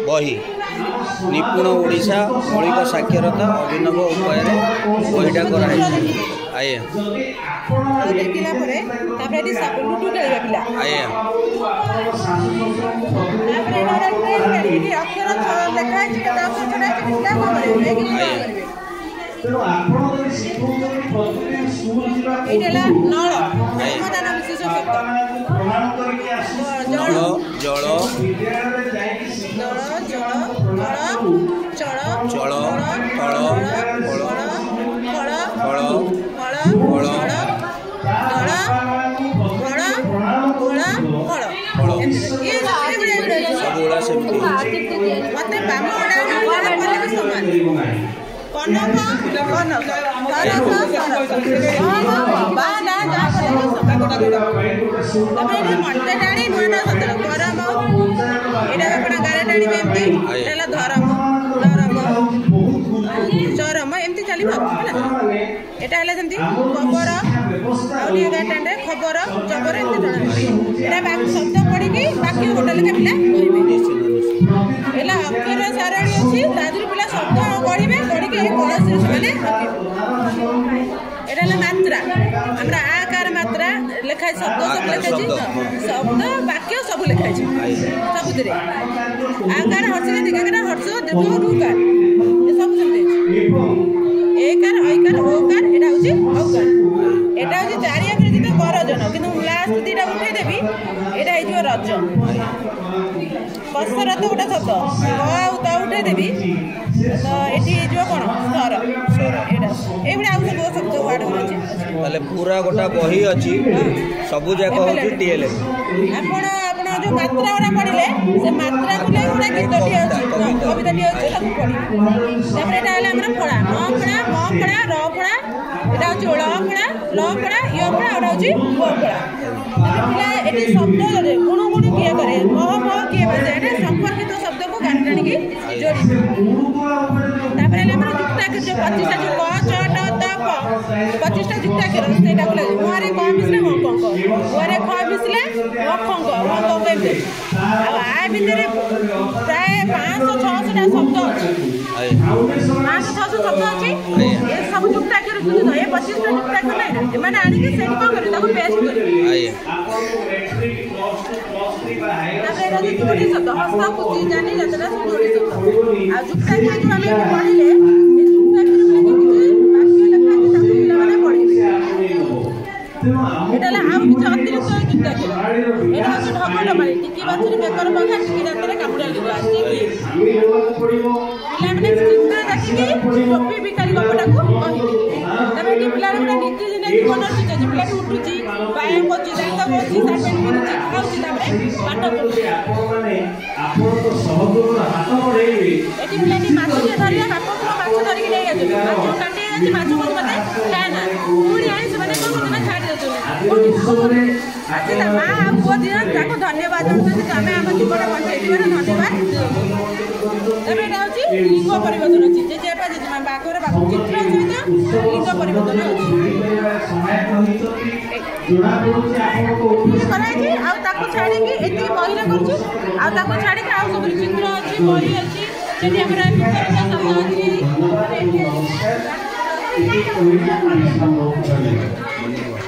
बही निपुण ओडिशा मौलिक साक्षरता अभिनव उपाय बहीटा कराई आज्ञा चल चरम एमती चलो एटा खबर आटे खबर जबर शब्द पढ़ी बाकी होटल के पिला अक्षर सारणी अच्छी तादर पिला शब्द पढ़े पढ़ी कलश से मात्रा हमारा आकार मात्रा लिखाई शब्द सब लिखाई शब्द वाक्य सब लिखाई सब आकार हर्ष दिगाकार हर्ष देव रुकार सब एकार ऐकार ओकार एटा हूँ औकार एटा हूँ चारिया तो गरजन कि लास्ट दीटा उठे देवी एटा हो रज कसरत गोटे शब्द क उठे देवी तो ये कौन स्तर ये सब शब्द वार्ड अच्छे पूरा गोटा बही अच्छी सबू जाक हूँ टीएलएम जो मात्रा वाला पढ़ले से मात्रा को ले गोटे गीतटी अच्छी कविताटी अच्छी सब पढ़े फड़ा न फड़ा म फड़ा र फड़ा यहाँ हूँ ळ फड़ा ल फड़ा य फड़ा और हूँ ब फड़ा पिला ये शब्द गुण गुण किए करे मह मह किए बजे संपर्कित शब्द को गाड़ी टाणिकी जोड़ी जुक्ताक्षर जो 25टा जो क च ट त प 25टा जुक्ताक्षर से मुहरे क मिसले हंकंक मुहरे ख मिसले हंकंक हंकंक एमती आ भितर प्राय 500-600टा शब्द अच्छी 500-600 शब्द अच्छी ये सब जुक्ताक्षर ये 25टा जुक्ताक्षर नहीं एमाने आनिके सेट कौन करे ताको पेस्ट करे जोड़ी शब्द हस्त खुशी जानी जाता जोड़ी शब्द आ जुक्ताक्षर जो आम पढ़ले अतिरिक्त जुक्ताक्षर यहाँ हूँ ढगडमाड़ी टिकी बाछुरी बेकर पघा टिकी दाँतर कामुड़ा लिखा पिलाने चित्र देखिए टोपी भिखारी गपटा को कहते ये पिला नीतिदिन जीवन चीज अच्छी पिला उठुची व्यायाम कर दात बसी सार्ट पेंट खाऊँ पाठ पढ़ुची पिला माछ धरिया बाप माछ धरिकी नहीं जाते काटे माछ मत खाए ना पुणी आई से कौन छाड़ी देते माँ पुओ दिन धन्यवाद जनाते आम आम जीवन बचाई धन्यवाद तब यहाँ हूँ लिंग परिवर्तन अच्छी जेजेपा जेजेमा बाघर बाघ चित्र सहित लिंग परिवर्तन अच्छी छाड़ी ये बही छाड़ी सब चित्र अच्छी बही अच्छी शब्द अच्छी